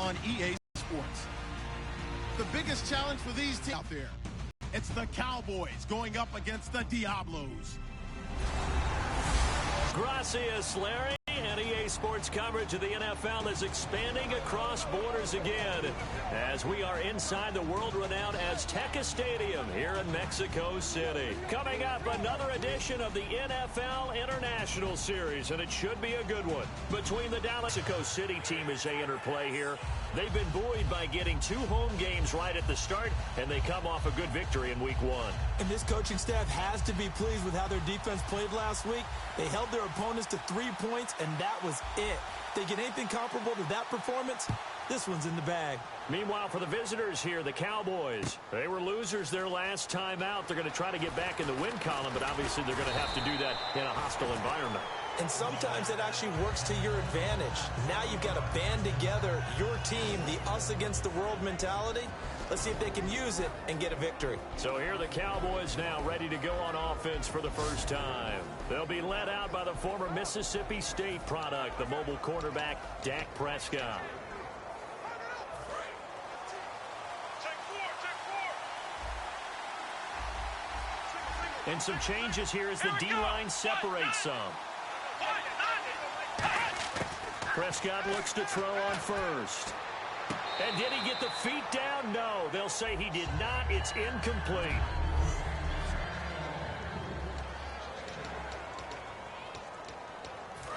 on EA Sports. The biggest challenge for these teams out there, it's the Cowboys going up against the Diablos. Gracias, Larry. And EA Sports coverage of the NFL is expanding across borders again as we are inside the world-renowned Azteca Stadium here in Mexico City. Coming up, another edition of the NFL International Series, and it should be a good one. Between the Dallas Mexico City team as they interplay here, they've been buoyed by getting 2 home games right at the start, and they come off a good victory in Week 1. And this coaching staff has to be pleased with how their defense played last week. They held their opponents to 3 points, and that was it. They get anything comparable to that performance, this one's in the bag. Meanwhile, for the visitors here, the Cowboys, they were losers their last time out. They're going to try to get back in the win column, but obviously they're going to have to do that in a hostile environment. And sometimes that actually works to your advantage. Now you've got to band together your team, the us against the world mentality. Let's see if they can use it and get a victory. So here are the Cowboys now ready to go on offense for the first time. They'll be led out by the former Mississippi State product, the mobile quarterback, Dak Prescott. And some changes here as the D-line separates some. Prescott looks to throw on first. And did he get the feet down? No, they'll say he did not. It's incomplete.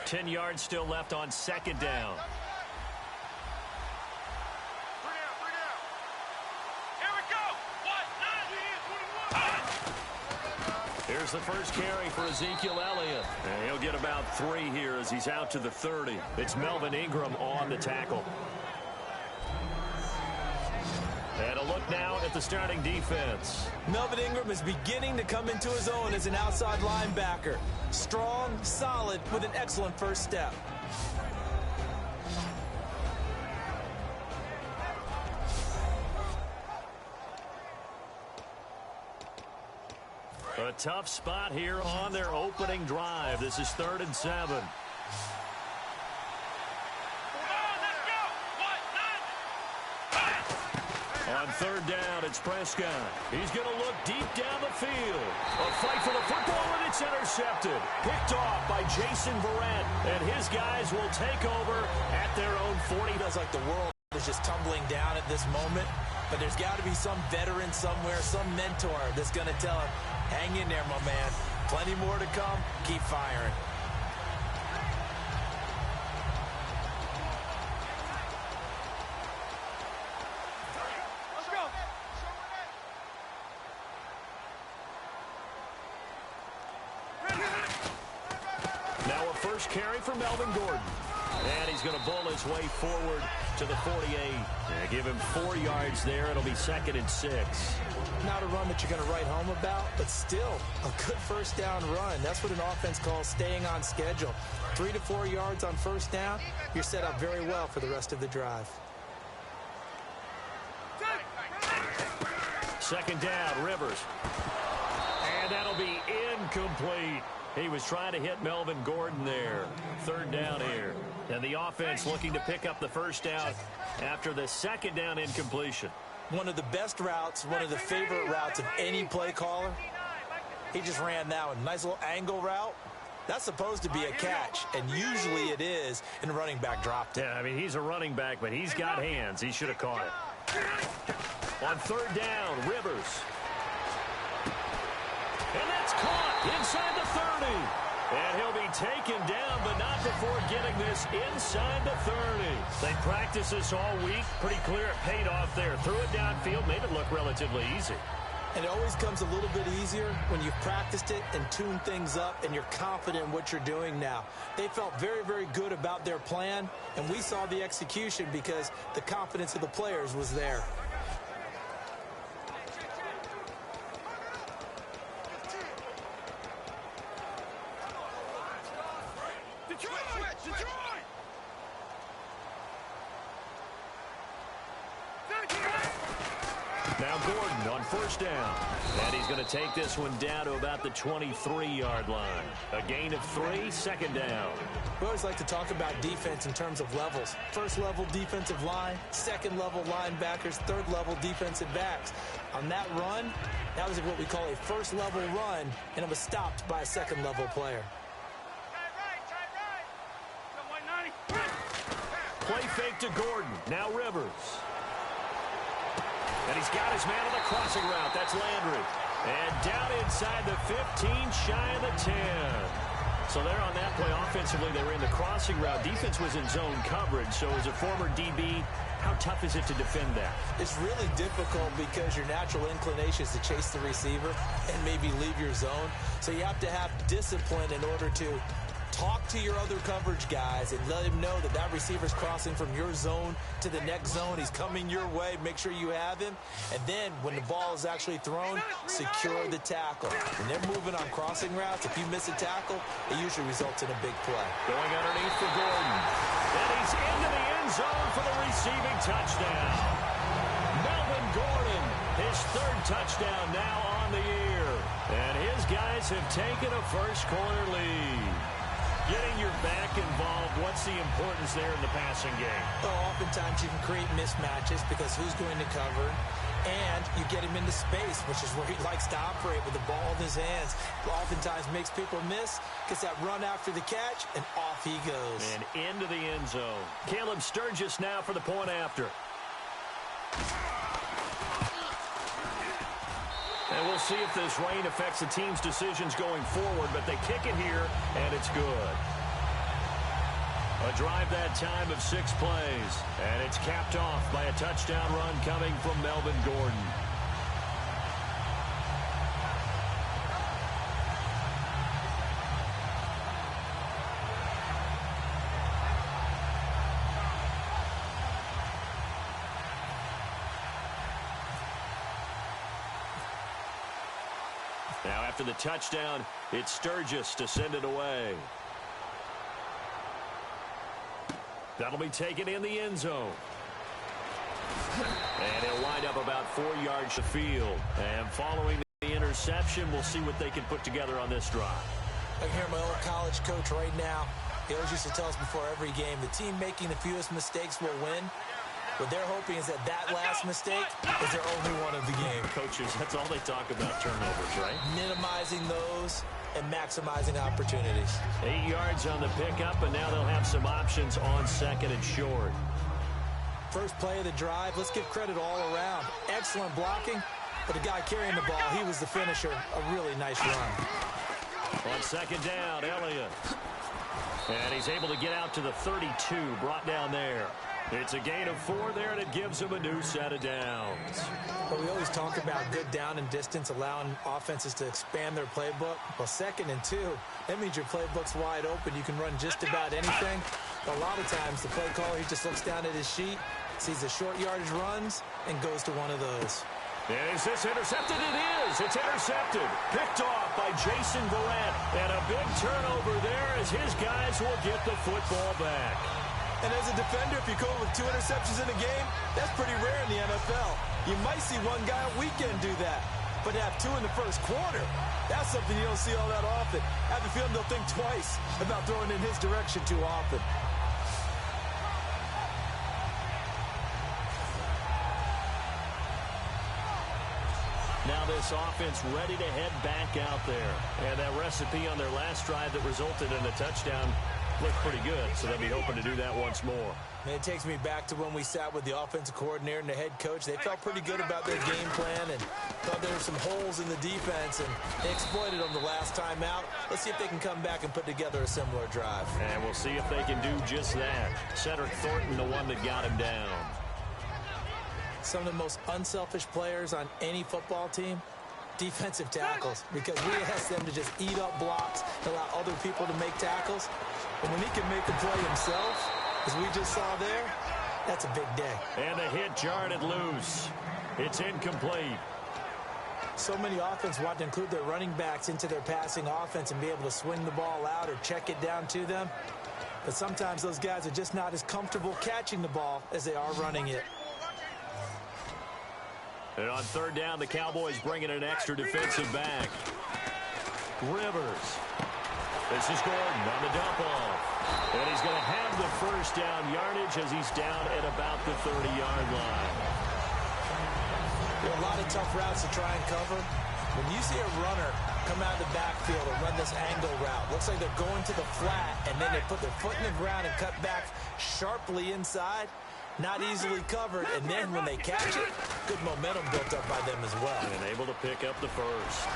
Ten yards still left on second down. Here's the first carry for Ezekiel Elliott. And he'll get about 3 here as he's out to the 30. It's Melvin Ingram on the tackle. And a look now at the starting defense. Melvin Ingram is beginning to come into his own as an outside linebacker. Strong, solid, with an excellent first step. A tough spot here on their opening drive. This is 3rd and 7. On 3rd down, it's Prescott. He's going to look deep down the field. A fight for the football, and it's intercepted. Picked off by Jason Verrett, and his guys will take over at their own 40. It feels like the world is just tumbling down at this moment, but there's got to be some veteran somewhere, some mentor that's going to tell him, hang in there, my man. Plenty more to come. Keep firing. Now a first carry for Melvin Gordon. And he's going to bowl his way forward to the 48. Give him 4 yards there. It'll be 2nd and 6. Not a run that you're going to write home about, but still a good first down run. That's what an offense calls staying on schedule. 3 to 4 yards on first down. You're set up very well for the rest of the drive. 2nd down, Rivers. And that'll be incomplete. He was trying to hit Melvin Gordon there. 3rd down here. And the offense looking to pick up the first down after the 2nd down incompletion. One of the best routes, one of the favorite routes of any play caller. He just ran that one. Nice little angle route. That's supposed to be a catch, and usually it is, and the running back dropped it. Yeah, I mean, he's a running back, but he's got hands. He should have caught it. On 3rd down, Rivers. And that's caught inside the 30. And he'll be taken down, but not before getting this inside the 30. They practiced this all week. Pretty clear it paid off there. Threw it downfield, made it look relatively easy. And it always comes a little bit easier when you've practiced it and tuned things up and you're confident in what you're doing now. They felt very, very good about their plan, and we saw the execution because the confidence of the players was there. Now Gordon on first down. And he's going to take this one down to about the 23-yard line. A gain of 3, second down. We always like to talk about defense in terms of levels. First-level defensive line, second-level linebackers, third-level defensive backs. On that run, that was what we call a first-level run, and it was stopped by a second-level player. Play fake to Gordon. Now Rivers. And he's got his man on the crossing route. That's Landry. And down inside the 15, shy of the 10. So there on that play, offensively, they were in the crossing route. Defense was in zone coverage. So as a former DB, how tough is it to defend that? It's really difficult because your natural inclination is to chase the receiver and maybe leave your zone. So you have to have discipline in order to talk to your other coverage guys and let him know that that receiver's crossing from your zone to the next zone. He's coming your way. Make sure you have him. And then when the ball is actually thrown, secure the tackle. When they're moving on crossing routes, if you miss a tackle, it usually results in a big play. Going underneath for Gordon. And he's into the end zone for the receiving touchdown. Melvin Gordon, his third touchdown now on the year. And his guys have taken a first-quarter lead. Getting your back involved, what's the importance there in the passing game? Well, oftentimes you can create mismatches because who's going to cover, and you get him into space, which is where he likes to operate with the ball in his hands. Oftentimes makes people miss, gets that run after the catch, and off he goes. And into the end zone. Caleb Sturgis now for the point after. And we'll see if this rain affects the team's decisions going forward, but they kick it here, and it's good. A drive that time of 6 plays, and it's capped off by a touchdown run coming from Melvin Gordon. Now after the touchdown, it's Sturgis to send it away. That'll be taken in the end zone. And it'll wind up about 4 yards to field. And following the interception, we'll see what they can put together on this drive. I can hear my old college coach right now. He always used to tell us before every game, the team making the fewest mistakes will win. What they're hoping is that that last mistake is their only one of the game. Coaches, that's all they talk about, turnovers, right? Minimizing those and maximizing opportunities. 8 yards on the pickup, and now they'll have some options on second and short. First play of the drive, let's give credit all around. Excellent blocking, but the guy carrying the ball, he was the finisher. A really nice run. On second down, Elliott. And he's able to get out to the 32, brought down there. It's a gain of 4 there, and it gives him a new set of downs. But we always talk about good down and distance, allowing offenses to expand their playbook. Well, 2nd and 2, that means your playbook's wide open. You can run just about anything. But a lot of times, the play caller, he just looks down at his sheet, sees the short yardage runs, and goes to one of those. Is this intercepted? It is. It's intercepted. Picked off by Jason Verrett. And a big turnover there as his guys will get the football back. And as a defender, if you go with 2 interceptions in a game, that's pretty rare in the NFL. You might see one guy a weekend do that. But to have 2 in the first quarter, that's something you don't see all that often. I have a feeling they'll think twice about throwing in his direction too often. Now this offense ready to head back out there. And that recipe on their last drive that resulted in a touchdown looked pretty good, so they'll be hoping to do that once more. And it takes me back to when we sat with the offensive coordinator and the head coach. They felt pretty good about their game plan and thought there were some holes in the defense, and they exploited them the last time out. Let's see if they can come back and put together a similar drive. And we'll see if they can do just that. Cedric Thornton, the one that got him down. Some of the most unselfish players on any football team, defensive tackles, because we ask them to just eat up blocks and allow other people to make tackles. And when he can make a play himself, as we just saw there, that's a big day. And the hit jarred it loose. It's incomplete. So many offenses want to include their running backs into their passing offense and be able to swing the ball out or check it down to them. But sometimes those guys are just not as comfortable catching the ball as they are running it. And on third down, the Cowboys bring in an extra defensive back. Rivers. This is Gordon on the dump off. And he's going to have the first down yardage as he's down at about the 30-yard line. There are a lot of tough routes to try and cover. When you see a runner come out of the backfield and run this angle route, looks like they're going to the flat, and then they put their foot in the ground and cut back sharply inside. Not easily covered, and then when they catch it, good momentum built up by them as well. And able to pick up the first.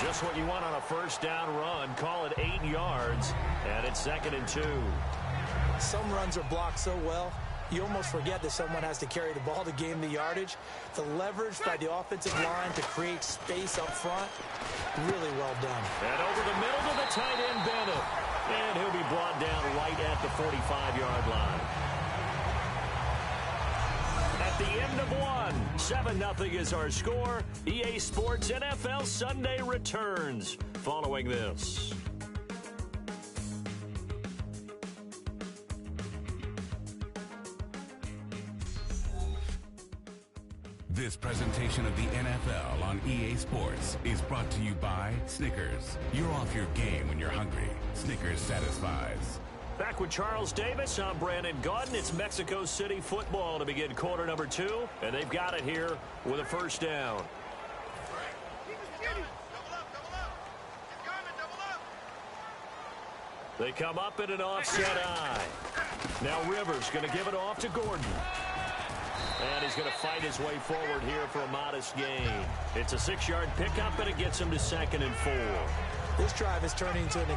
Just what you want on a first down run. Call it 8 yards, and it's 2nd and 2. Some runs are blocked so well, you almost forget that someone has to carry the ball to gain the yardage. The leverage by the offensive line to create space up front, really well done. And over the middle to the tight end, Bennett. And he'll be brought down right at the 45-yard line. At the end of one, 7-0 is our score. EA Sports NFL Sunday returns following this. This presentation of the NFL on EA Sports is brought to you by Snickers. You're off your game when you're hungry. Snickers satisfies. Back with Charles Davis, I'm Brandon Gaudin. It's Mexico City football to begin quarter number 2, and they've got it here with a first down. They come up in an offset eye. Now Rivers going to give it off to Gordon. And he's going to fight his way forward here for a modest gain. It's a 6-yard pickup, and it gets him to 2nd and 4. This drive is turning into an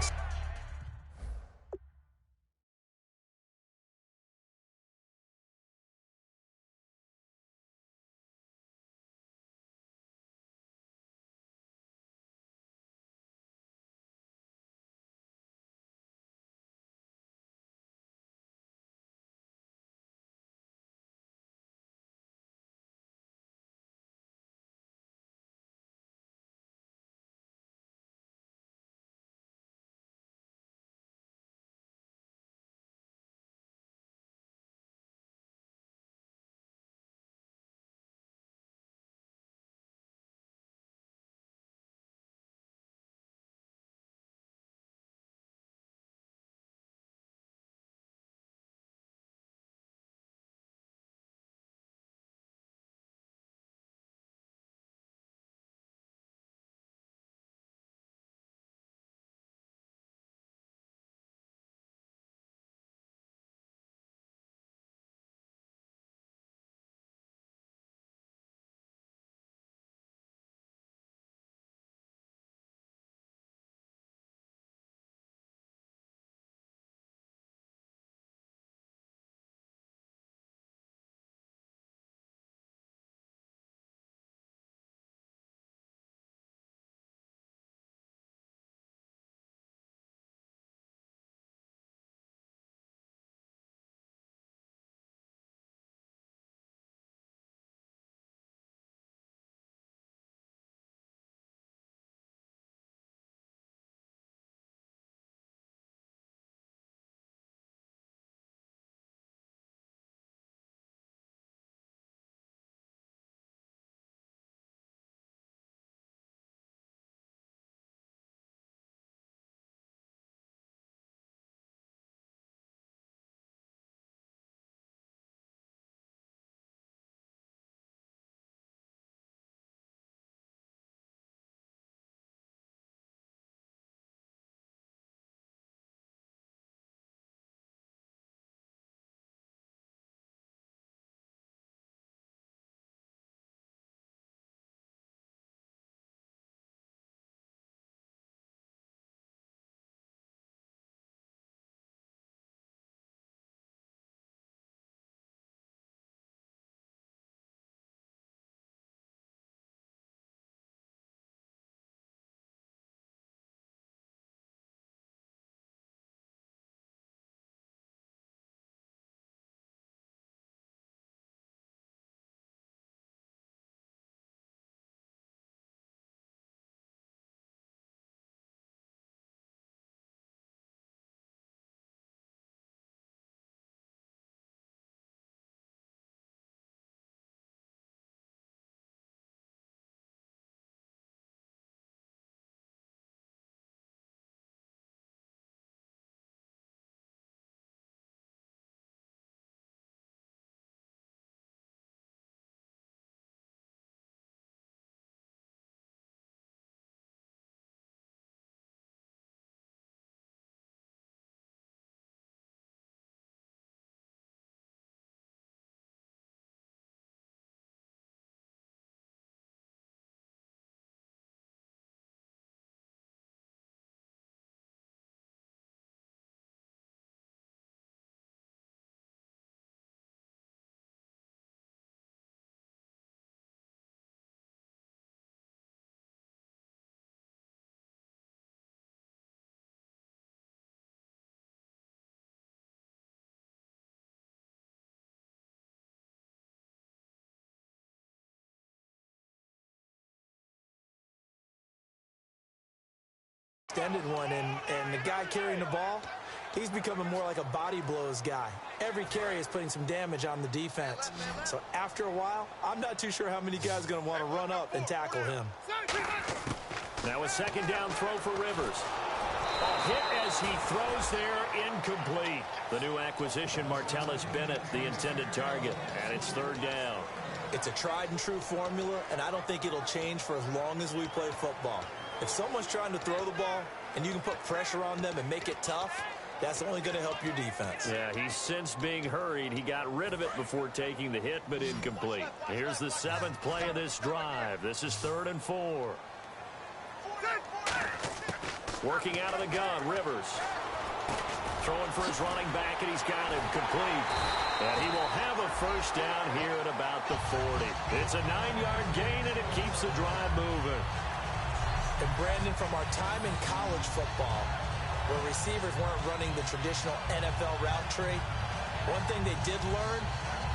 extended one, and the guy carrying the ball, he's becoming more like a body blows guy. Every carry is putting some damage on the defense. So after a while, I'm not too sure how many guys are going to want to run up and tackle him. Now a second down throw for Rivers. A hit as he throws there, incomplete. The new acquisition, Martellus Bennett, the intended target, and it's third down. It's a tried-and-true formula, and I don't think it'll change for as long as we play football. If someone's trying to throw the ball and you can put pressure on them and make it tough, that's only going to help your defense. Yeah, he's since being hurried. He got rid of it before taking the hit, but incomplete. Here's the 7th play of this drive. This is 3rd and 4. Working out of the gun, Rivers. Throwing for his running back, and he's got him complete. And he will have a first down here at about the 40. It's a 9-yard gain, and it keeps the drive moving. And Brandon, from our time in college football, where receivers weren't running the traditional NFL route tree, one thing they did learn,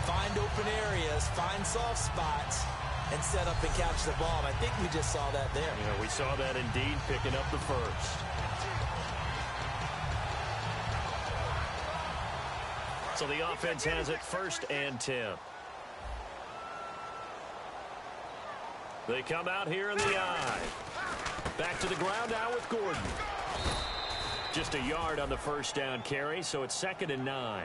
find open areas, find soft spots, and set up and catch the ball. And I think we just saw that there. Yeah, we saw that indeed, picking up the first. So the offense has it 1st and 10. They come out here in the eye. Back to the ground now with Gordon. Just a yard on the first down carry, so it's 2nd and 9.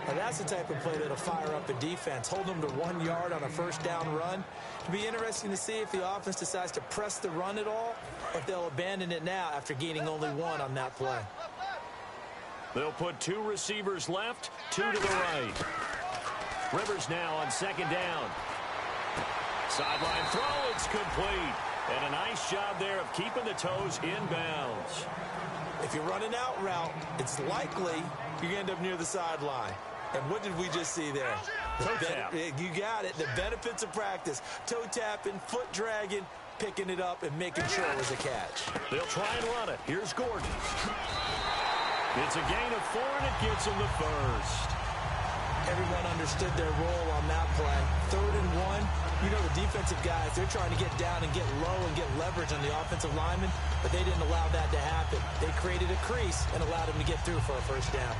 Now that's the type of play that'll fire up a defense. Hold them to 1 yard on a first down run. It'll be interesting to see if the offense decides to press the run at all, or if they'll abandon it now after gaining only 1 on that play. They'll put 2 receivers left, 2 to the right. Rivers now on 2nd down. Sideline throw, it's complete. And a nice job there of keeping the toes inbounds. If you're running out route, it's likely you're going to end up near the sideline. And what did we just see there? Toe tap. You got it. The benefits of practice. Toe tapping, foot dragging, picking it up, and making sure it was a catch. They'll try and run it. Here's Gordon. It's a gain of 4, and it gets him the first. Everyone understood their role on that play. 3rd and 1. You know, the defensive guys, they're trying to get down and get low and get leverage on the offensive lineman, but they didn't allow that to happen. They created a crease and allowed him to get through for a first down.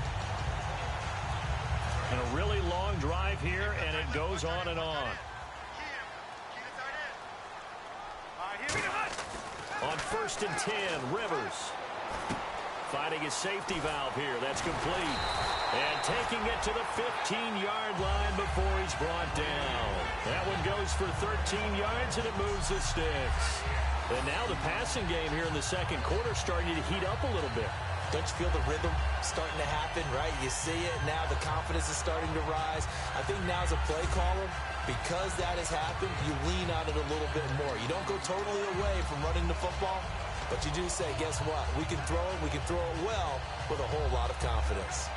And a really long drive here, and it goes on and on. On 1st and 10, Rivers. Finding his safety valve here. That's complete. And taking it to the 15-yard line before he's brought down. That one goes for 13 yards, and it moves the sticks. And now the passing game here in the second quarter starting to heat up a little bit. Don't you feel the rhythm starting to happen, right? You see it now. The confidence is starting to rise. I think now as a play caller, because that has happened, you lean on it a little bit more. You don't go totally away from running the football, but you do say, guess what? We can throw it. We can throw it well with a whole lot of confidence.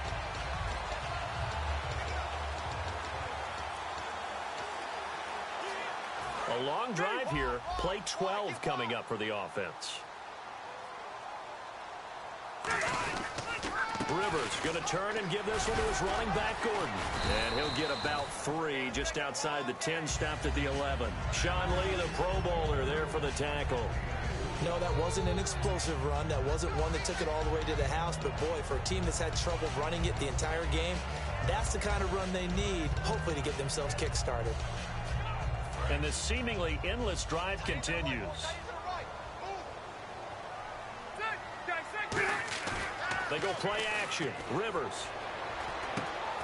A long drive here. Play 12 coming up for the offense. Rivers going to turn and give this one to his running back, Gordon. And he'll get about 3 just outside the 10, stopped at the 11. Sean Lee, the Pro Bowler, there for the tackle. No, that wasn't an explosive run. That wasn't one that took it all the way to the house. But, boy, for a team that's had trouble running it the entire game, that's the kind of run they need, hopefully, to get themselves kick-started. And this seemingly endless drive continues. They go play action. Rivers.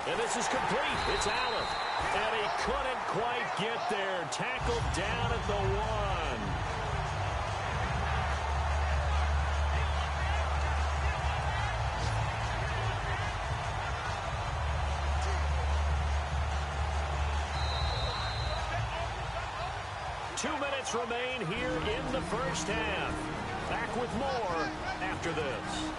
And this is complete. It's Allen. And he couldn't quite get there. Tackled down at the 1. Two minutes remain here in the first half. Back with more after this.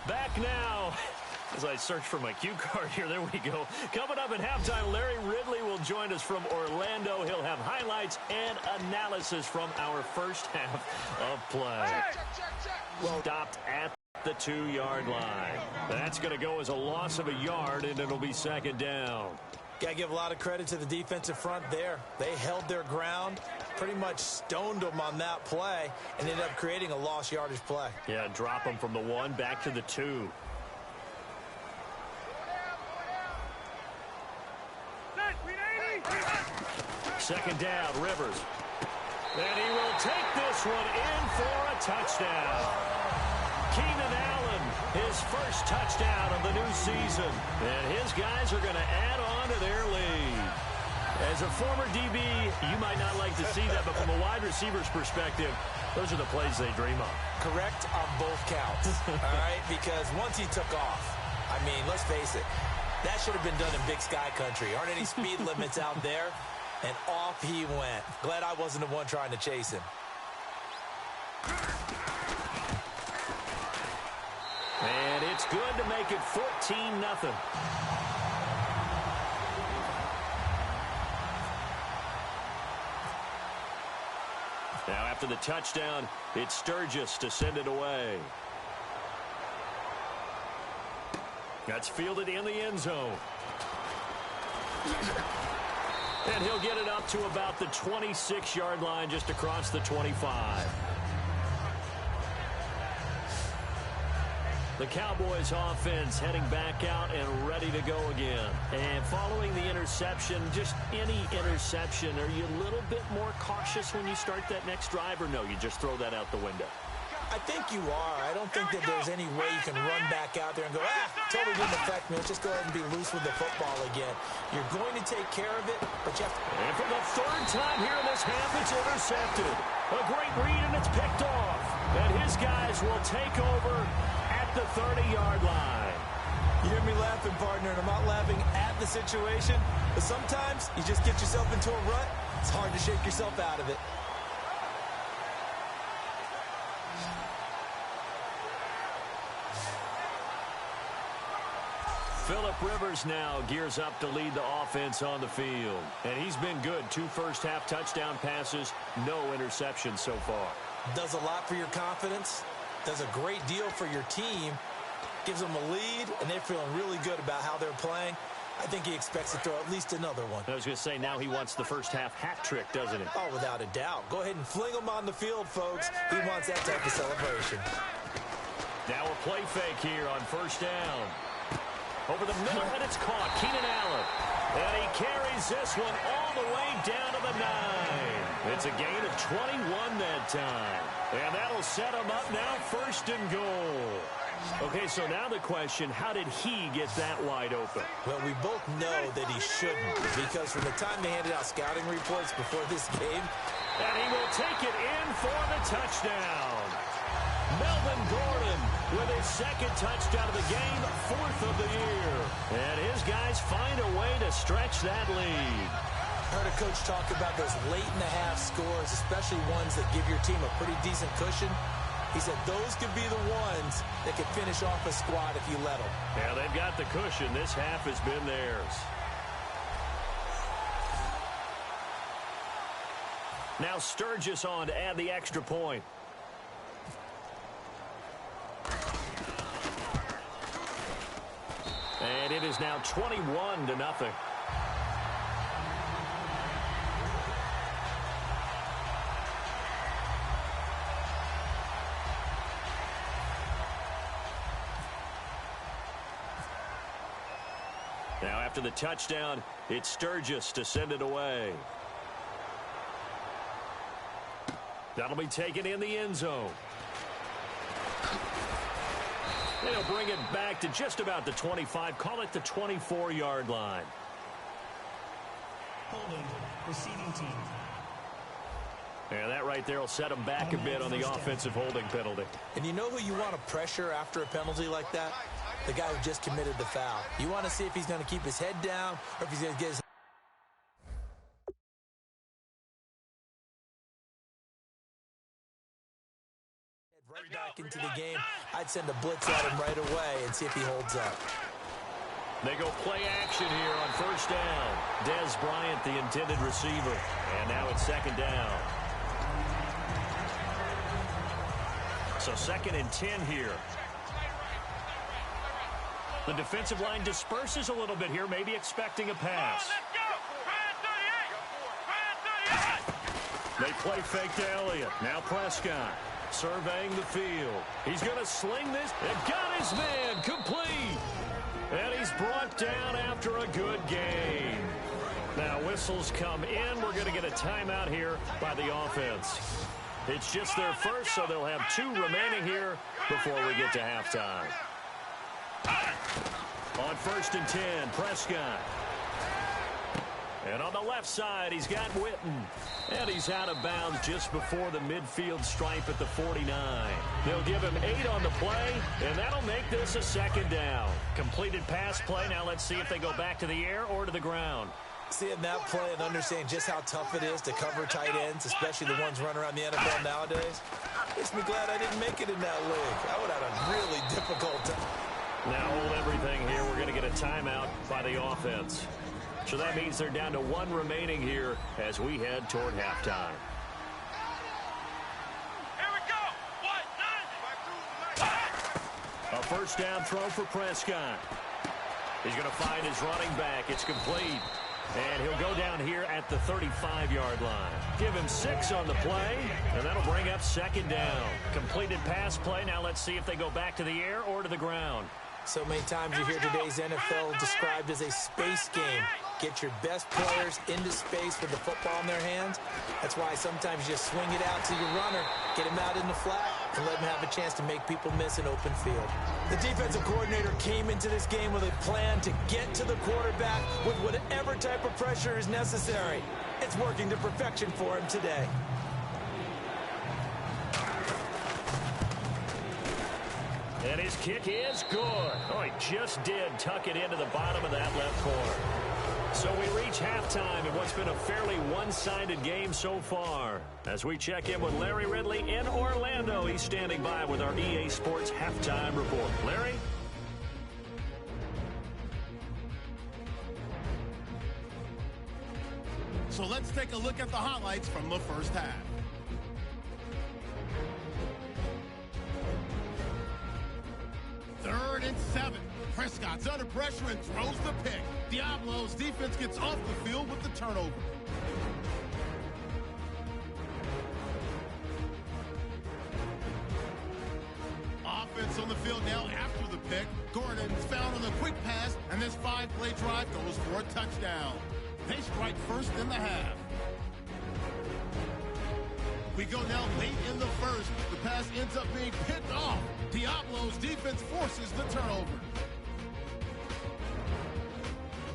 Back now. As I search for my cue card here, there we go. Coming up at halftime, Larry Ridley will join us from Orlando. He'll have highlights and analysis from our first half of play. Well, stopped at The 2-yard line. That's going to go as a loss of a yard, and it'll be second down. Got to give a lot of credit to the defensive front there. They held their ground, pretty much stoned them on that play, and ended up creating a lost yardage play. Yeah, drop them from the 1 back to the 2. Second down, Rivers. And he will take this one in for a touchdown. Keenan Allen, his first touchdown of the new season. And his guys are going to add on to their lead. As a former DB, you might not like to see that, but from a wide receiver's perspective, those are the plays they dream of. Correct on both counts, all right? Because once he took off, I mean, let's face it, that should have been done in Big Sky Country. Aren't any speed limits out there? And off he went. Glad I wasn't the one trying to chase him. And it's good to make it 14-0. Now after the touchdown, it's Sturgis to send it away. That's fielded in the end zone. And he'll get it up to about the 26-yard line, just across the 25. The Cowboys offense heading back out and ready to go again. And following the interception, just any interception, are you a little bit more cautious when you start that next drive, or no, you just throw that out the window? I think you are. I don't think that there's any way you can run back out there and go, totally didn't affect me. Let's just go ahead and be loose with the football again. You're going to take care of it, but you have to... And for the 3rd time here in this half, it's intercepted. A great read, and it's picked off. And his guys will take over at the 30-yard line. You hear me laughing, partner, and I'm not laughing at the situation, but sometimes you just get yourself into a rut. It's hard to shake yourself out of it. Phillip Rivers now gears up to lead the offense on the field. And he's been good. 2 first-half touchdown passes, no interceptions so far. Does a lot for your confidence. Does a great deal for your team. Gives them a lead, and they're feeling really good about how they're playing. I think he expects to throw at least another one. I was going to say, now he wants the first-half hat trick, doesn't he? Oh, without a doubt. Go ahead and fling him on the field, folks. He wants that type of celebration. Now a play fake here on first down. Over the middle, and it's caught. Keenan Allen. And he carries this one all the way down to the 9. It's a gain of 21 that time. And that'll set him up now, 1st and goal. Okay, so now the question, how did he get that wide open? Well, we both know that he shouldn't, because from the time they handed out scouting reports before this game. And he will take it in for the touchdown. Melvin Gordon with his 2nd touchdown of the game, 4th of the year. And his guys find a way to stretch that lead. Heard a coach talk about those late-in-the-half scores, especially ones that give your team a pretty decent cushion. He said those could be the ones that could finish off a squad if you let them. Yeah, they've got the cushion. This half has been theirs. Now Sturgis on to add the extra point. And it is now 21-0. Now after the touchdown, it's Sturgis to send it away. That'll be taken in the end zone. And he'll bring it back to just about the 25. Call it the 24-yard line. Holding, receiving team. And that right there will set him back a bit on the offensive holding penalty. And you know who you want to pressure after a penalty like that? The guy who just committed the foul. You want to see if he's going to keep his head down or if he's going to get his right back into the game. I'd send a blitz at him right away and see if he holds up. They go play action here on first down. Dez Bryant, the intended receiver. And now it's 2nd down. So 2nd and 10 here. The defensive line disperses a little bit here, maybe expecting a pass. They play fake to Elliott. Now Prescott surveying the field. He's going to sling this. It got his man complete. And he's brought down after a good game. Now whistles come in. We're going to get a timeout here by the offense. It's just their first, so they'll have 2 remaining here before we get to halftime. On 1st and 10, Prescott. And on the left side, he's got Witten. And he's out of bounds just before the midfield stripe at the 49. They'll give him 8 on the play, and that'll make this a 2nd down. Completed pass play. Now let's see if they go back to the air or to the ground. Seeing that play and understanding just how tough it is to cover tight ends, especially the ones running around the NFL nowadays, makes me glad I didn't make it in that league. I would have had a really difficult time. Now hold everything here. We're going to get a timeout by the offense. So that means they're down to 1 remaining here as we head toward halftime. Here we go. A 1st down throw for Prescott. He's going to find his running back. It's complete. And he'll go down here at the 35-yard line. Give him 6 on the play, and that'll bring up 2nd down. Completed pass play. Now let's see if they go back to the air or to the ground. So many times you hear today's NFL described as a space game. Get your best players into space with the football in their hands. That's why sometimes you just swing it out to your runner, get him out in the flat, and let him have a chance to make people miss an open field. The defensive coordinator came into this game with a plan to get to the quarterback with whatever type of pressure is necessary. It's working to perfection for him today. And his kick is good. Oh, he just did tuck it into the bottom of that left corner. So we reach halftime in what's been a fairly one-sided game so far. As we check in with Larry Ridley in Orlando, he's standing by with our EA Sports Halftime Report. Larry? So let's take a look at the highlights from the first half. Third and 7. Prescott's under pressure and throws the pick. Diablos' defense gets off the field with the turnover. Offense on the field now after the pick. Gordon's found on the quick pass, and this 5-play drive goes for a touchdown. They strike first in the half. We go now late in the first. The pass ends up being picked off. Diablo's defense forces the turnover.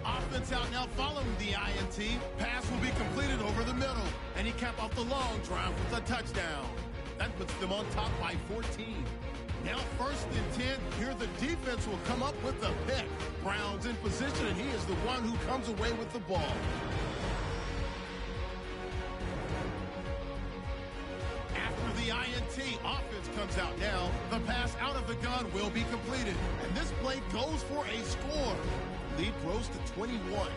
Offense out now following the INT. Pass will be completed over the middle. And he capped off the long drive with a touchdown. That puts them on top by 14. Now 1st and 10. Here the defense will come up with the pick. Brown's in position, and he is the one who comes away with the ball. After the INT, offense comes out now. The pass out of the gun will be completed. And this play goes for a score. Lead grows to 21.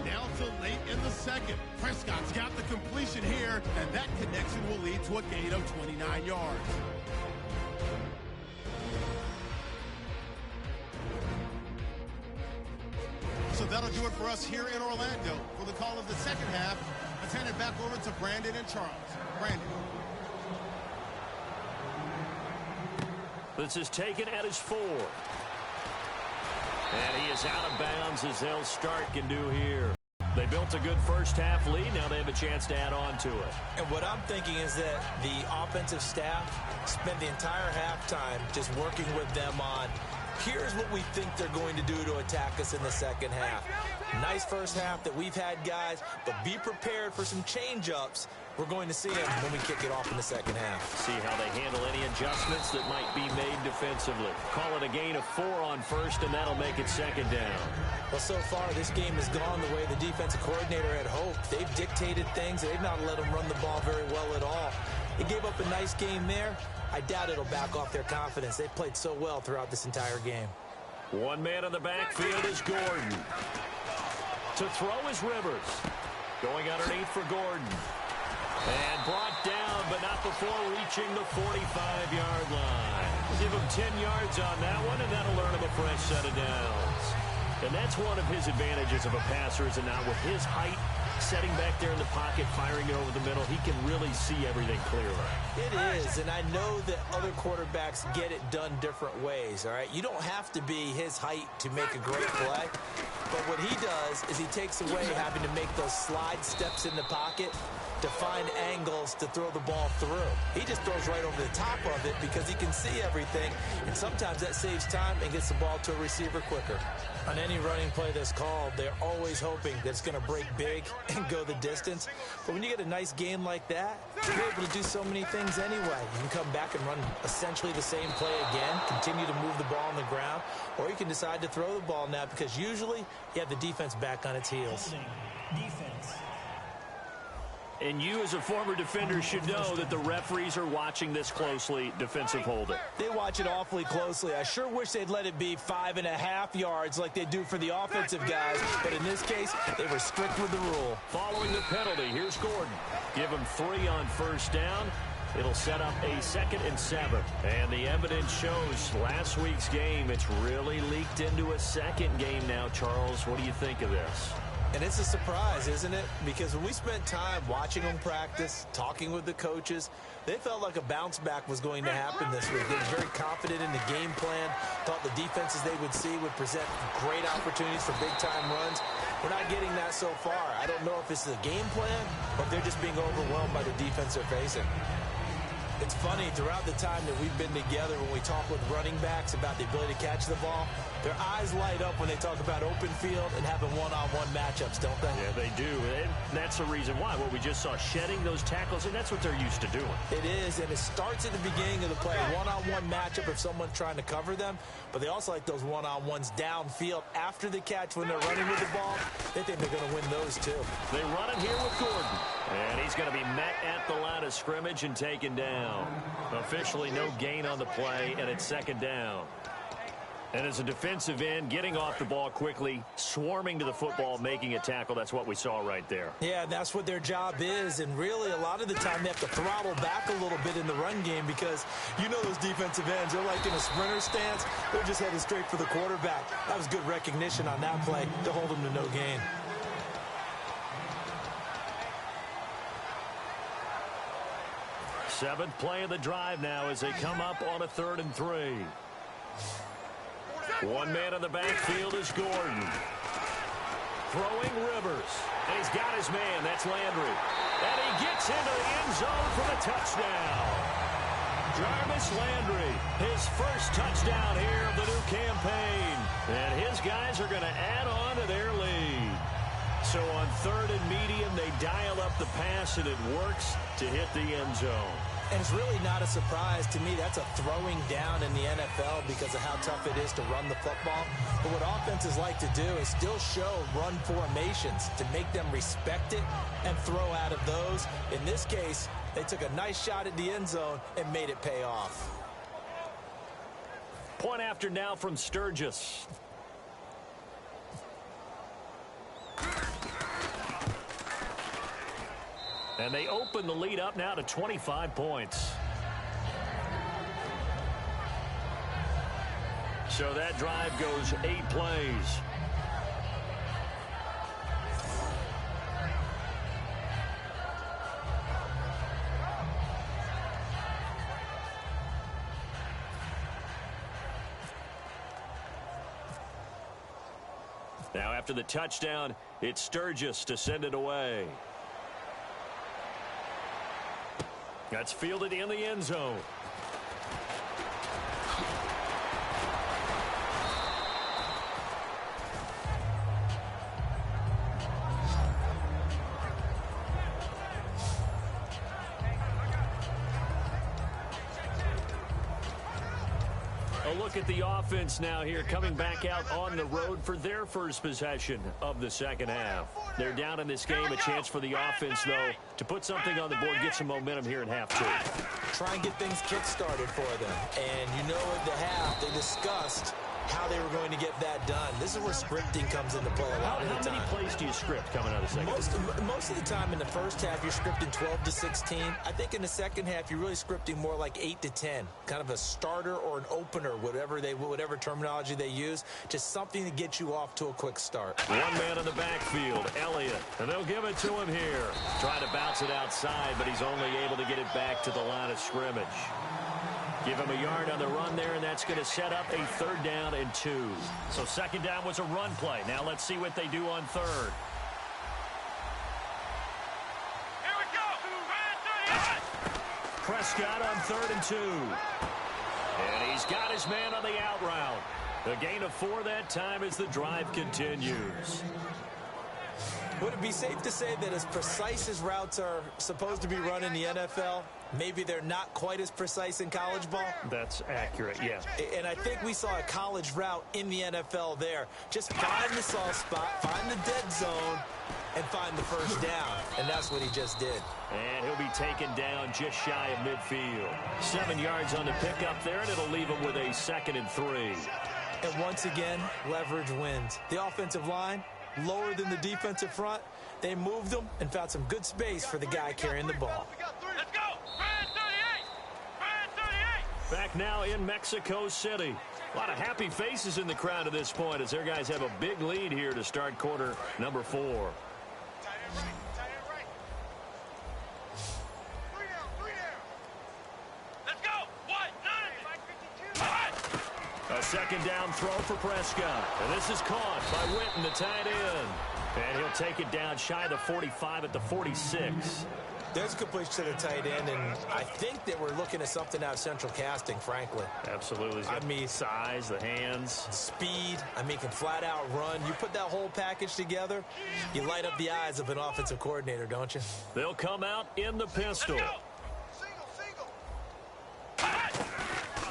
Now to late in the second. Prescott's got the completion here, and that connection will lead to a gain of 29 yards. So that'll do it for us here in Orlando. For the call of the second half, let's hand it back over to Brandon and Charles. Brandon. This is taken at his 4. And he is out of bounds as they'll start can do here. They built a good first half lead. Now they have a chance to add on to it. And what I'm thinking is that the offensive staff spent the entire halftime just working with them on, here's what we think they're going to do to attack us in the second half. Nice first half that we've had, guys, but be prepared for some change-ups. We're going to see them when we kick it off in the second half. See how they handle any adjustments that might be made defensively. Call it a gain of 4 on first, and that'll make it 2nd down. Well, so far, this game has gone the way the defensive coordinator had hoped. They've dictated things. They've not let them run the ball very well at all. They gave up a nice game there. I doubt it'll back off their confidence. They've played so well throughout this entire game. One man in the backfield is Gordon. To throw is Rivers. Going underneath for Gordon. And brought down, but not before reaching the 45-yard line. Give him 10 yards on that one, and that'll earn him a fresh set of downs. And that's one of his advantages of a passer, is it not? With his height, setting back there in the pocket, firing it over the middle, he can really see everything clearly. It is, and I know that other quarterbacks get it done different ways, all right? You don't have to be his height to make a great play, but what he does is he takes away having to make those slide steps in the pocket to find angles to throw the ball through. He just throws right over the top of it because he can see everything, and sometimes that saves time and gets the ball to a receiver quicker. On any running play that's called, they're always hoping that it's going to break big and go the distance. But when you get a nice game like that, you're able to do so many things anyway. You can come back and run essentially the same play again, continue to move the ball on the ground, or you can decide to throw the ball now because usually you have the defense back on its heels. Defense. And you, as a former defender, should know that the referees are watching this closely. Defensive holding. They watch it awfully closely. I sure wish they'd let it be 5.5 yards like they do for the offensive guys. But in this case, they were strict with the rule. Following the penalty, here's Gordon. Give him 3 on first down. It'll set up a 2nd and 7. And the evidence shows last week's game, it's really leaked into a second game now. Charles, what do you think of this? And it's a surprise, isn't it? Because when we spent time watching them practice, talking with the coaches, they felt like a bounce back was going to happen this week. They were very confident in the game plan, thought the defenses they would see would present great opportunities for big-time runs. We're not getting that so far. I don't know if it's the game plan or if they're just being overwhelmed by the defense they're facing. It's funny, throughout the time that we've been together, when we talk with running backs about the ability to catch the ball, their eyes light up when they talk about open field and having one-on-one matchups, don't they? Yeah, they do. And that's the reason why. What we just saw, shedding those tackles, and that's what they're used to doing. It is, and it starts at the beginning of the play. One-on-one matchup if someone's trying to cover them, but they also like those one-on-ones downfield after the catch when they're running with the ball. They think they're going to win those, too. They run it here with Gordon. And he's going to be met at the line of scrimmage and taken down. Officially no gain on the play, and it's 2nd down. And as a defensive end, getting off the ball quickly, swarming to the football, making a tackle, that's what we saw right there. Yeah, that's what their job is, and really a lot of the time they have to throttle back a little bit in the run game because you know those defensive ends, they're like in a sprinter stance, they're just headed straight for the quarterback. That was good recognition on that play to hold them to no gain. Seventh play of the drive now as they come up on a 3rd and 3. One man in the backfield is Gordon. Throwing Rivers. And he's got his man. That's Landry. And he gets into the end zone for the touchdown. Jarvis Landry, his first touchdown here of the new campaign. And his guys are going to add on to their lead. So on 3rd and medium, they dial up the pass, and it works to hit the end zone. And it's really not a surprise to me. That's a throwing down in the NFL because of how tough it is to run the football. But what offenses like to do is still show run formations to make them respect it and throw out of those. In this case, they took a nice shot at the end zone and made it pay off. Point after now from Sturgis. And they open the lead up now to 25 points. So that drive goes 8 plays. Now after the touchdown, it's Sturgis to send it away. That's fielded in the end zone. A look at the offense now here, coming back out on the road for their first possession of the second half. They're down in this game. A chance for the offense, though, to put something on the board, get some momentum here in half 2. Try and get things kick-started for them. And you know at the half, they discussed how they were going to get that done. This is where scripting comes into play a lot of the time. How many plays do you script coming out of the second? Most of the time in the first half, you're scripting 12 to 16. I think in the second half, you're really scripting more like 8 to 10, kind of a starter or an opener, whatever terminology they use, just something to get you off to a quick start. One man in the backfield, Elliott, and they'll give it to him here. Trying to bounce it outside, but he's only able to get it back to the line of scrimmage. Give him a yard on the run there, and that's going to set up a 3rd down and 2. So 2nd down was a run play. Now let's see what they do on 3rd. Here we go. Prescott on 3rd and 2. And he's got his man on the out route. A gain of 4 that time as the drive continues. Would it be safe to say that as precise as routes are supposed to be run in the NFL, maybe they're not quite as precise in college ball? That's accurate, yeah. And I think we saw a college route in the NFL there. Just find the soft spot, find the dead zone, and find the 1st down. And that's what he just did. And he'll be taken down just shy of midfield. 7 yards on the pickup there, and it'll leave him with a 2nd and 3. And once again, leverage wins. The offensive line, lower than the defensive front. They moved them and found some good space for the guy carrying the ball. Let's go. Brand 38. Brand 38. Back now in Mexico City. A lot of happy faces in the crowd at this point as their guys have a big lead here to start quarter number 4. Tight end right. 3 down. Let's go. 1, 9. A 2nd down throw for Prescott. And this is caught by Witten, the tight end. And he'll take it down shy of the 45 at the 46. There's a completion to the tight end, and I think that we're looking at something out of central casting, frankly. Absolutely. I mean, size, the hands. Speed. I mean, can flat out run. You put that whole package together, you light up the eyes of an offensive coordinator, don't you? They'll come out in the pistol. Single.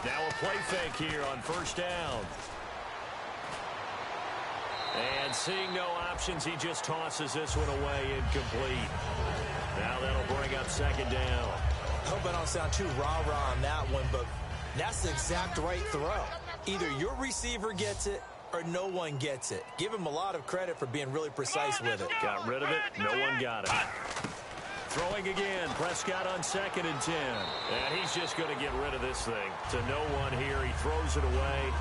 Now a play fake here on 1st down. And seeing no options, he just tosses this one away incomplete. Now that'll bring up 2nd down. I hope I don't sound too rah-rah on that one, but that's the exact right throw. Either your receiver gets it or no one gets it. Give him a lot of credit for being really precise with it. Got rid of it. No one got it. Throwing again. Prescott on 2nd and 10. And he's just going to get rid of this thing. To no one here. He throws it away.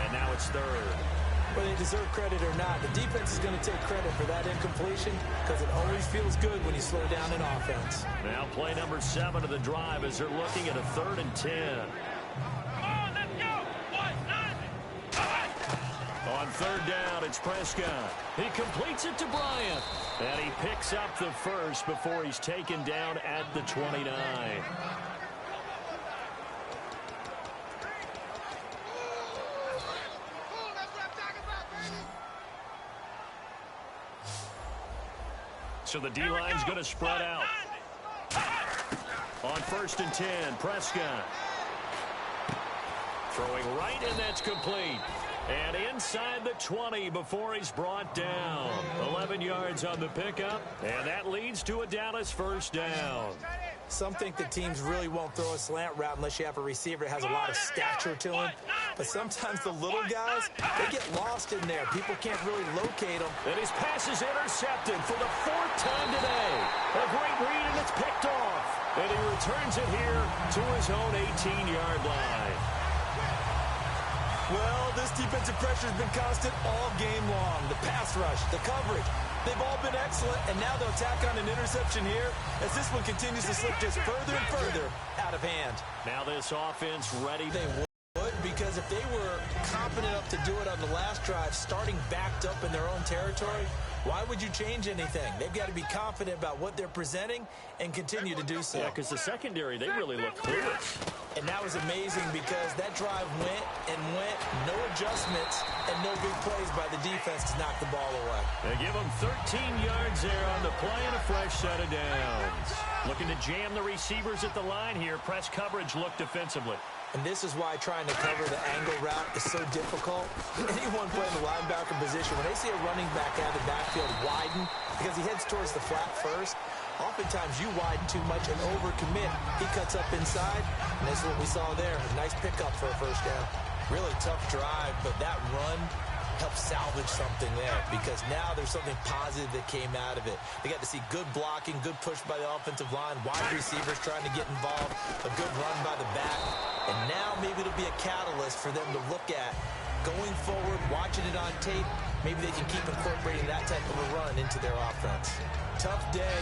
And now it's 3rd. Whether they deserve credit or not, the defense is going to take credit for that incompletion because it always feels good when you slow down an offense. Now play number 7 of the drive as they're looking at a 3rd and 10. Come on, let's go. 1, 9. On 3rd down, it's Prescott. He completes it to Bryant. And he picks up the 1st before he's taken down at the 29. So the D-line's going to spread out. On 1st and 10, Prescott. Throwing right, and that's complete. And inside the 20 before he's brought down. 11 yards on the pickup, and that leads to a Dallas 1st down. Some think that teams really won't throw a slant route unless you have a receiver that has a lot of stature to him. But sometimes the little guys, they get lost in there. People can't really locate them. And his pass is intercepted for the 4th time today. A great read, and it's picked off. And he returns it here to his own 18-yard line. Well, this defensive pressure has been constant all game long. The pass rush, the coverage, they've all been excellent, and now they'll tack on an interception here as this one continues to slip just further and further out of hand. Now this offense ready. They would, because if they were confident enough to do it on the last drive, starting backed up in their own territory, why would you change anything? They've got to be confident about what they're presenting and continue to do so. Yeah, because the secondary, they really look clueless. And that was amazing because that drive went and went, no adjustments, and no big plays by the defense to knock the ball away. They give them 13 yards there on the play and a fresh set of downs. Looking to jam the receivers at the line here. Press coverage look defensively. And this is why trying to cover the angle route is so difficult. Anyone playing the linebacker position, when they see a running back out of the backfield widen, because he heads towards the flat first, oftentimes you widen too much and overcommit. He cuts up inside, and that's what we saw there. A nice pickup for a 1st down. Really tough drive, but that run helped salvage something there because now there's something positive that came out of it. They got to see good blocking, good push by the offensive line, wide receivers trying to get involved, a good run by the back, and now maybe it'll be a catalyst for them to look at going forward, watching it on tape. Maybe they can keep incorporating that type of a run into their offense. Tough day,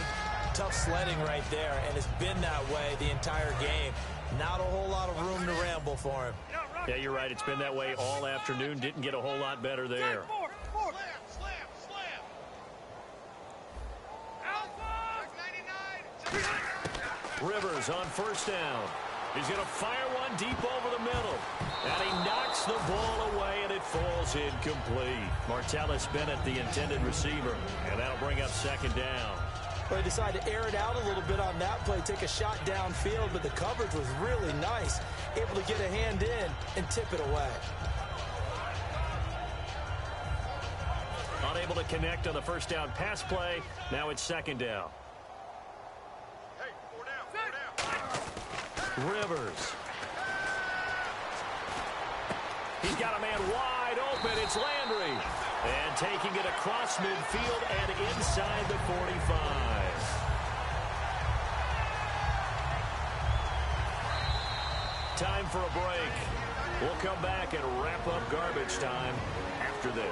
tough sledding right there, and it's been that way the entire game. Not a whole lot of room to ramble for him. Yeah, you're right. It's been that way all afternoon. Didn't get a whole lot better there. Rivers on first down. He's going to fire one deep over the middle. And he knocks the ball away, and it falls incomplete. Martellus Bennett, the intended receiver. And that'll bring up second down. Well, he decided to air it out a little bit on that play, take a shot downfield, but the coverage was really nice. Able to get a hand in and tip it away. Unable to connect on the first down pass play. Now it's second down. Hey, four down. Rivers. He's got a man wide open. It's Landry. And taking it across midfield and inside the 45. Time for a break. We'll come back and wrap up garbage time after this.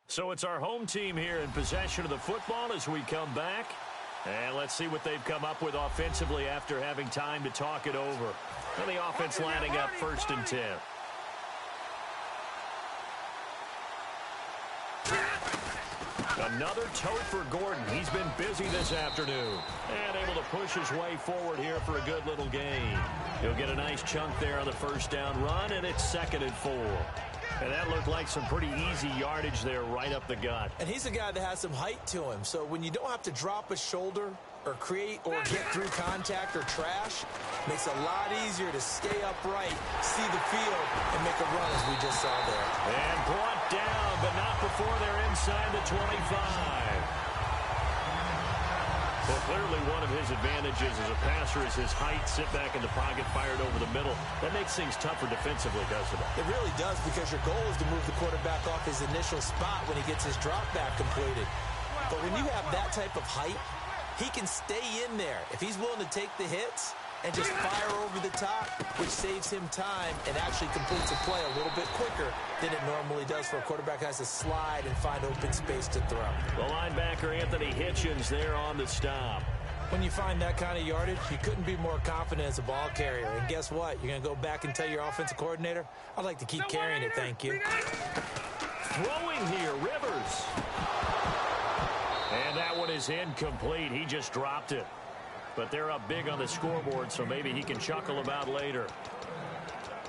So it's our home team here in possession of the football as we come back. And let's see what they've come up with offensively after having time to talk it over. And the offense lining up 1st and 10. Another tote for Gordon. He's been busy this afternoon. And able to push his way forward here for a good little gain. He'll get a nice chunk there on the first down run, and it's 2nd and 4. And that looked like some pretty easy yardage there right up the gut. And he's a guy that has some height to him. So when you don't have to drop a shoulder or create or get through contact or trash, makes it a lot easier to stay upright, see the field, and make a run as we just saw there. And brought down, but not before they're inside the 25. Well, clearly one of his advantages as a passer is his height, sit back in the pocket, fired over the middle. That makes things tougher defensively, doesn't it? It really does, because your goal is to move the quarterback off his initial spot when he gets his drop back completed. But when you have that type of height, he can stay in there. If he's willing to take the hits and just fire over the top, which saves him time and actually completes a play a little bit quicker than it normally does for a quarterback who has to slide and find open space to throw. The linebacker, Anthony Hitchens, there on the stop. When you find that kind of yardage, you couldn't be more confident as a ball carrier. And guess what? You're going to go back and tell your offensive coordinator, I'd like to keep carrying it, thank you. Throwing here, Rivers. And that one is incomplete. He just dropped it. But they're up big on the scoreboard, so maybe he can chuckle about later.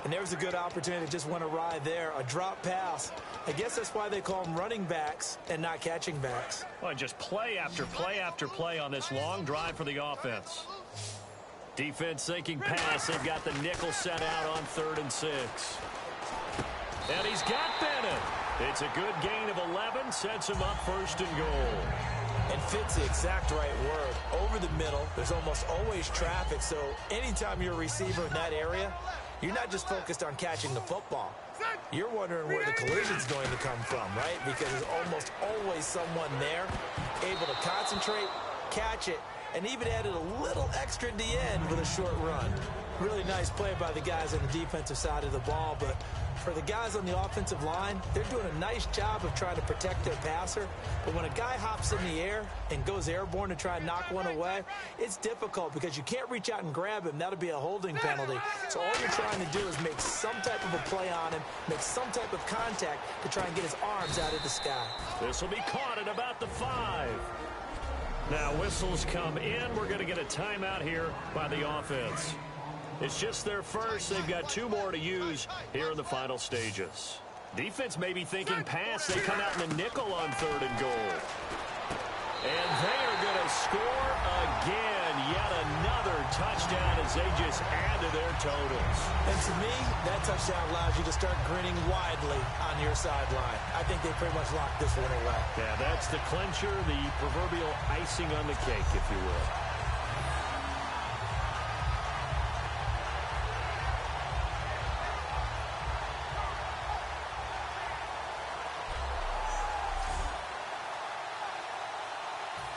And there's a good opportunity that just went awry there. A drop pass. I guess that's why they call them running backs and not catching backs. Well, just play after play after play on this long drive for the offense. Defense thinking pass. They've got the nickel set out on 3rd and 6. And he's got Bennett. It's a good gain of 11. Sets him up 1st and goal. And fits the exact right word. Over the middle, there's almost always traffic, so anytime you're a receiver in that area, you're not just focused on catching the football. You're wondering where the collision's going to come from, right? Because there's almost always someone there able to concentrate, catch it, and even added a little extra at the end with a short run. Really nice play by the guys on the defensive side of the ball, but for the guys on the offensive line, they're doing a nice job of trying to protect their passer. But when a guy hops in the air and goes airborne to try and knock one away, it's difficult because you can't reach out and grab him. That'll be a holding penalty. So all you're trying to do is make some type of a play on him, make some type of contact to try and get his arms out of the sky. This will be caught at about the 5. Now whistles come in. We're going to get a timeout here by the offense. It's just their first. They've got 2 more to use here in the final stages. Defense may be thinking pass. They come out in the nickel on 3rd and goal. And they are going to score again. Yet another another touchdown as they just add to their totals. And to me, that touchdown allows you to start grinning widely on your sideline. I think they pretty much locked this one away. Yeah, that's the clincher, the proverbial icing on the cake, if you will.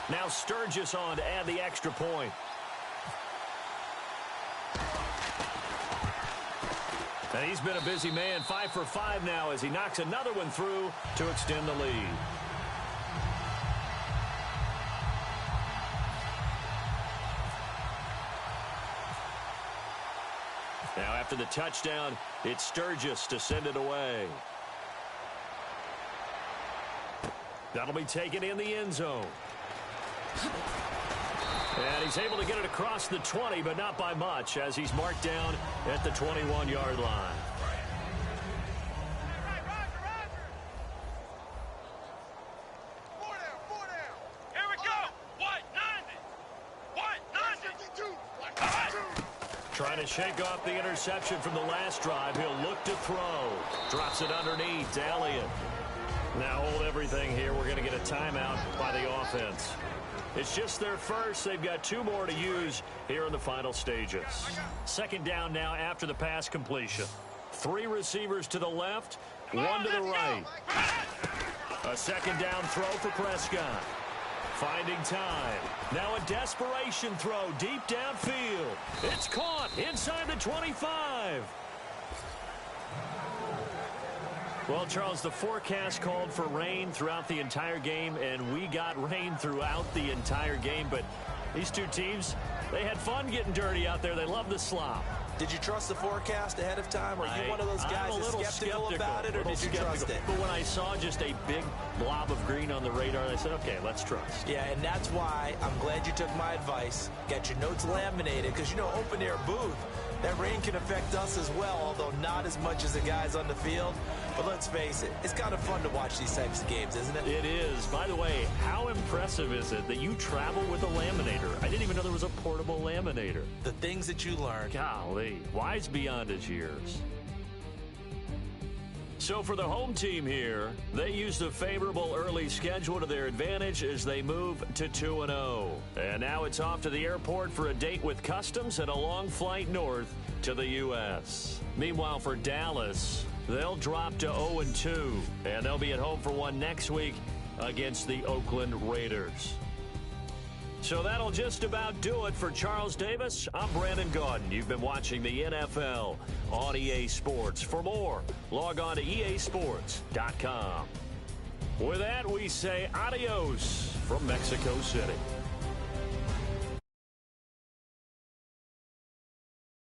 Now Sturgis on to add the extra point. And he's been a busy man, 5 for 5 now as he knocks another one through to extend the lead. Now after the touchdown, it's Sturgis to send it away. That'll be taken in the end zone. And he's able to get it across the 20, but not by much, as he's marked down at the 21-yard line. Here we go. What? 90. Trying to shake off the interception from the last drive. He'll look to throw. Drops it underneath to Elliott. Now hold everything here. We're going to get a timeout by the offense. It's just their first. They've got 2 more to use here in the final stages. Second down now after the pass completion. 3 receivers to the left, 1 to the right. A second down throw for Prescott. Finding time. Now a desperation throw deep downfield. It's caught inside the 25. Well, Charles, the forecast called for rain throughout the entire game, and we got rain throughout the entire game. But these two teams, they had fun getting dirty out there. They love the slop. Did you trust the forecast ahead of time? Are you one of those guys that's skeptical about it, or did you trust it? But when I saw just a big blob of green on the radar, I said, okay, let's trust. Yeah, and that's why I'm glad you took my advice. Get your notes laminated, because, you know, open-air booth, that rain can affect us as well, although not as much as the guys on the field. But let's face it, it's kind of fun to watch these types of games, isn't it? It is. By the way, how impressive is it that you travel with a laminator? I didn't even know there was a portable laminator. The things that you learn. Golly, wise beyond his years. So for the home team here, they used a favorable early schedule to their advantage as they move to 2-0. And now it's off to the airport for a date with customs and a long flight north to the U.S. Meanwhile, for Dallas, they'll drop to 0-2, and they'll be at home for one next week against the Oakland Raiders. So that'll just about do it for Charles Davis. I'm Brandon Gaudin. You've been watching the NFL on EA Sports. For more, log on to easports.com. With that, we say adios from Mexico City.